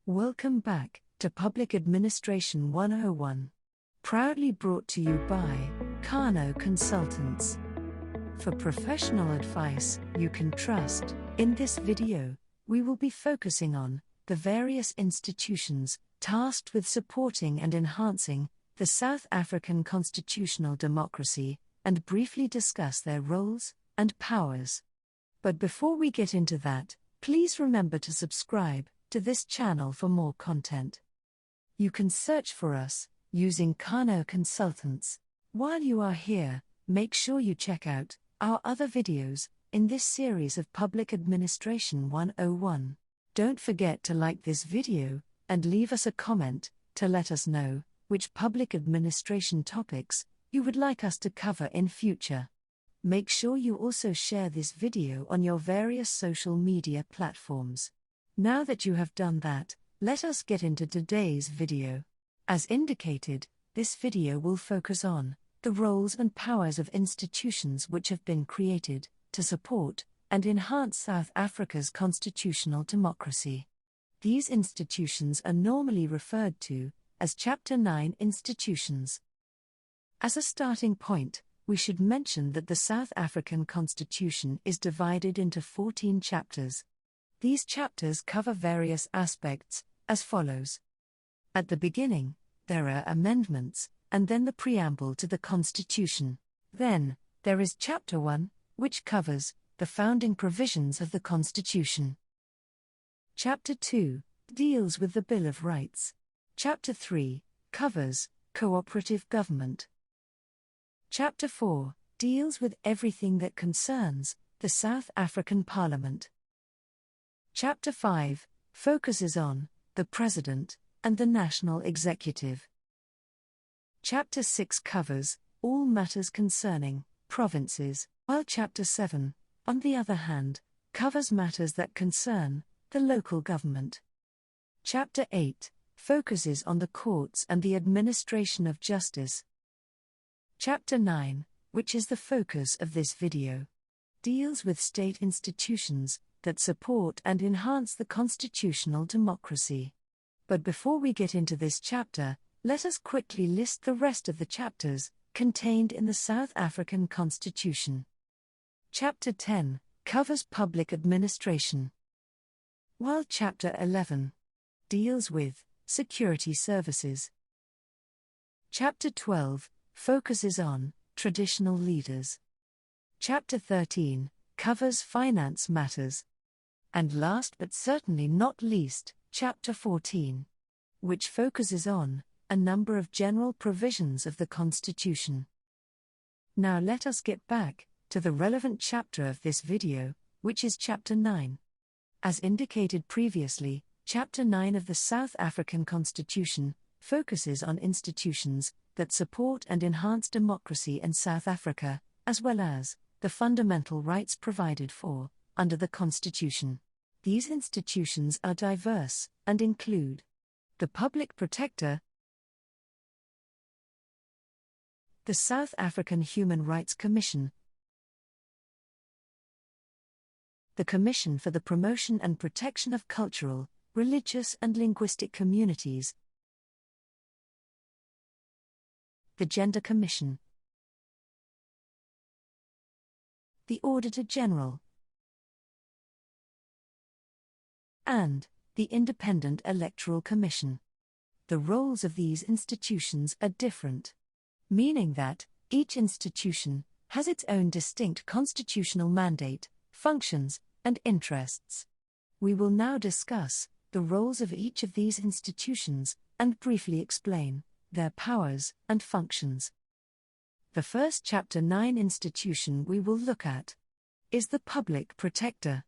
Welcome back to Public Administration 101. Proudly brought to you by Kano Consultants. For professional advice you can trust, in this video, we will be focusing on the various institutions tasked with supporting and enhancing the South African constitutional democracy and briefly discuss their roles and powers. But before we get into that, please remember to subscribe to this channel for more content. You can search for us using Kano Consultants. While you are here, make sure you check out our other videos in this series of Public Administration 101. Don't forget to like this video and leave us a comment to let us know which public administration topics you would like us to cover in future. Make sure you also share this video on your various social media platforms. Now that you have done that, let us get into today's video. As indicated, this video will focus on the roles and powers of institutions which have been created to support and enhance South Africa's constitutional democracy. These institutions are normally referred to as Chapter 9 institutions. As a starting point, we should mention that the South African Constitution is divided into 14 chapters. These chapters cover various aspects, as follows. At the beginning, there are amendments, and then the preamble to the Constitution. Then, there is Chapter 1, which covers the founding provisions of the Constitution. Chapter 2 deals with the Bill of Rights. Chapter 3 covers cooperative government. Chapter 4 deals with everything that concerns the South African Parliament. Chapter 5 focuses on the President and the National Executive. Chapter 6 covers all matters concerning provinces, while Chapter 7, on the other hand, covers matters that concern the local government. Chapter 8 focuses on the courts and the administration of justice. Chapter 9, which is the focus of this video, deals with state institutions that support and enhance the constitutional democracy. But before we get into this chapter, let us quickly list the rest of the chapters contained in the South African Constitution. Chapter 10 covers public administration, while Chapter 11 deals with security services. Chapter 12 focuses on traditional leaders. Chapter 13 covers finance matters. And last but certainly not least, Chapter 14, which focuses on a number of general provisions of the Constitution. Now let us get back to the relevant chapter of this video, which is Chapter 9. As indicated previously, Chapter 9 of the South African Constitution focuses on institutions that support and enhance democracy in South Africa, as well as the fundamental rights provided for under the Constitution. These institutions are diverse and include the Public Protector, the South African Human Rights Commission, the Commission for the Promotion and Protection of Cultural, Religious and Linguistic Communities, the Gender Commission, the Auditor-General, and the Independent Electoral Commission. The roles of these institutions are different, meaning that each institution has its own distinct constitutional mandate, functions, and interests. We will now discuss the roles of each of these institutions and briefly explain their powers and functions. The first Chapter 9 institution we will look at is the Public Protector.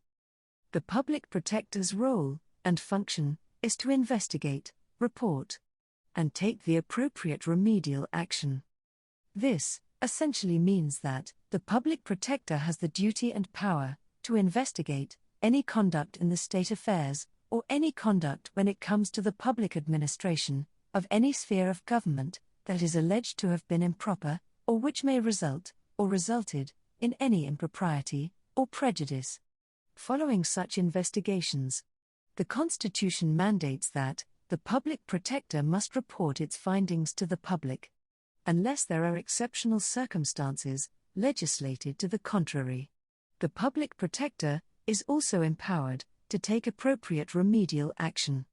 The Public Protector's role and function is to investigate, report, and take the appropriate remedial action. This essentially means that the Public Protector has the duty and power to investigate any conduct in the state affairs or any conduct when it comes to the public administration of any sphere of government that is alleged to have been improper or which may result or resulted in any impropriety or prejudice. Following such investigations, The Constitution mandates that the public protector must report its findings to the public, unless there are exceptional circumstances legislated to the contrary. The public protector is also empowered to take appropriate remedial action.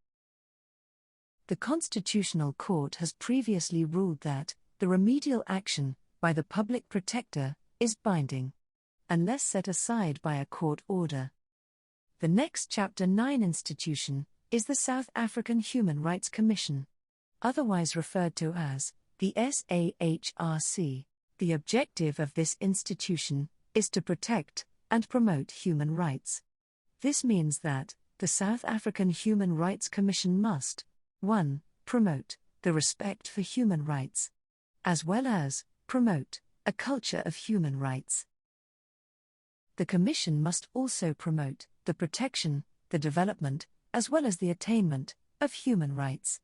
The Constitutional Court has previously ruled that the remedial action by the public protector is binding, unless set aside by a court order. The next Chapter 9 institution is the South African Human Rights Commission, otherwise referred to as the SAHRC. The objective of this institution is to protect and promote human rights. This means that the South African Human Rights Commission must 1. Promote the respect for human rights, as well as promote a culture of human rights. The Commission must also promote the protection, the development, as well as the attainment of human rights.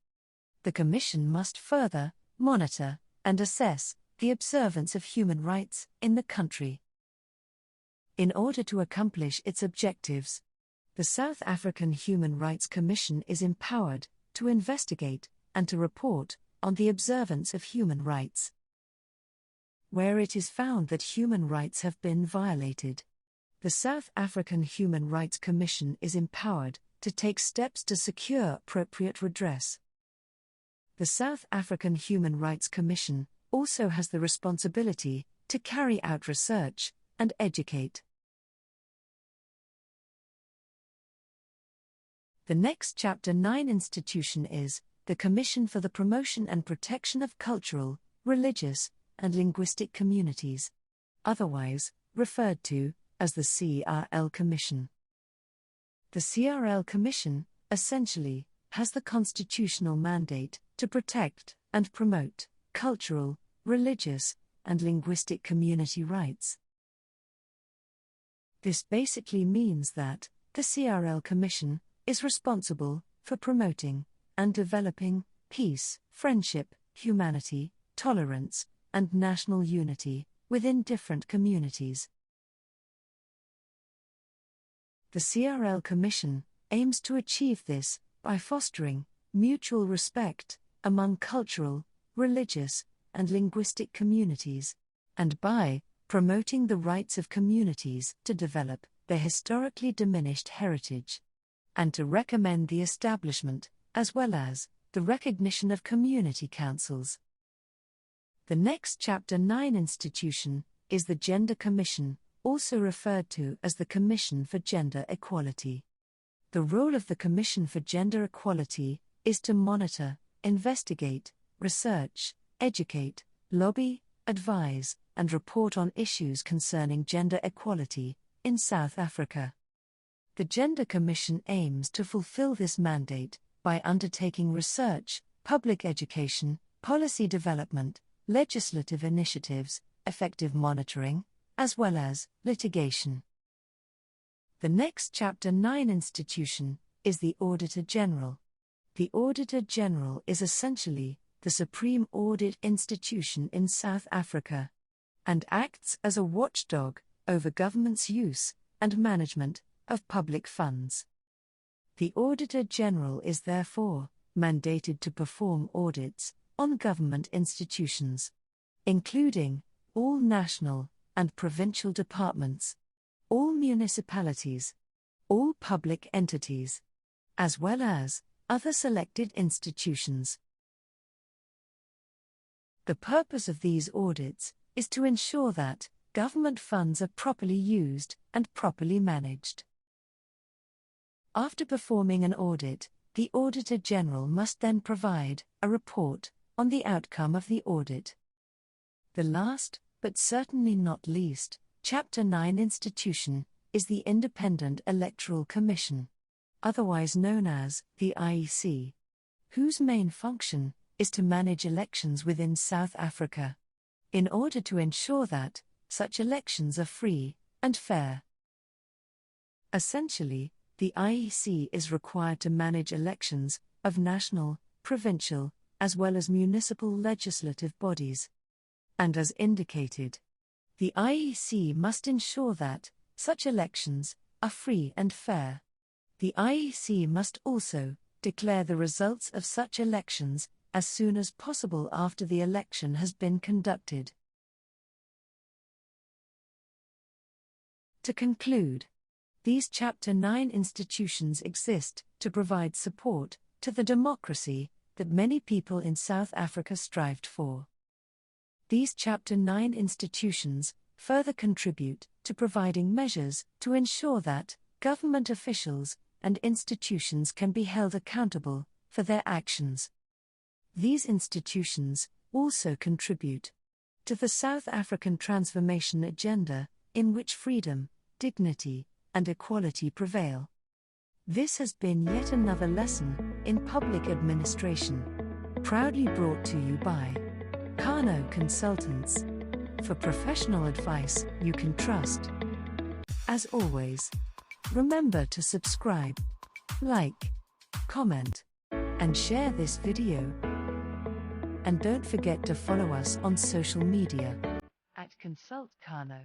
The Commission must further monitor and assess the observance of human rights in the country. In order to accomplish its objectives, the South African Human Rights Commission is empowered to investigate and to report on the observance of human rights. Where it is found that human rights have been violated, the South African Human Rights Commission is empowered to take steps to secure appropriate redress. The South African Human Rights Commission also has the responsibility to carry out research and educate. The next Chapter 9 institution is the Commission for the Promotion and Protection of Cultural, Religious, and Linguistic Communities, otherwise referred to as the CRL Commission. The CRL Commission, essentially, has the constitutional mandate to protect and promote cultural, religious, and linguistic community rights. This basically means that the CRL Commission is responsible for promoting and developing peace, friendship, humanity, tolerance, and national unity within different communities. The CRL Commission aims to achieve this by fostering mutual respect among cultural, religious, and linguistic communities, and by promoting the rights of communities to develop their historically diminished heritage, and to recommend the establishment, as well as the recognition of community councils. The next Chapter 9 institution is the Gender Commission, also referred to as the Commission for Gender Equality. The role of the Commission for Gender Equality is to monitor, investigate, research, educate, lobby, advise, and report on issues concerning gender equality in South Africa. The Gender Commission aims to fulfill this mandate by undertaking research, public education, policy development, legislative initiatives, effective monitoring, as well as litigation. The next Chapter 9 institution is the Auditor-General. The Auditor-General is essentially the supreme audit institution in South Africa, and acts as a watchdog over government's use and management of public funds. The Auditor-General is therefore mandated to perform audits on government institutions, including all national and provincial departments, all municipalities, all public entities, as well as other selected institutions. The purpose of these audits is to ensure that government funds are properly used and properly managed. After performing an audit, the Auditor-General must then provide a report on the outcome of the audit. The last, but certainly not least, Chapter 9 institution is the Independent Electoral Commission, otherwise known as the IEC, whose main function is to manage elections within South Africa, in order to ensure that such elections are free and fair. Essentially, the IEC is required to manage elections of national, provincial, as well as municipal legislative bodies. And as indicated, the IEC must ensure that such elections are free and fair. The IEC must also declare the results of such elections as soon as possible after the election has been conducted. To conclude, these Chapter 9 institutions exist to provide support to the democracy that many people in South Africa strived for. These Chapter 9 institutions further contribute to providing measures to ensure that government officials and institutions can be held accountable for their actions. These institutions also contribute to the South African transformation agenda, in which freedom, dignity, and equality prevail. This has been yet another lesson in public administration, proudly brought to you by Kano Consultants. For professional advice you can trust. As always, remember to subscribe, like, comment, and share this video. And don't forget to follow us on social media @Consult Kano.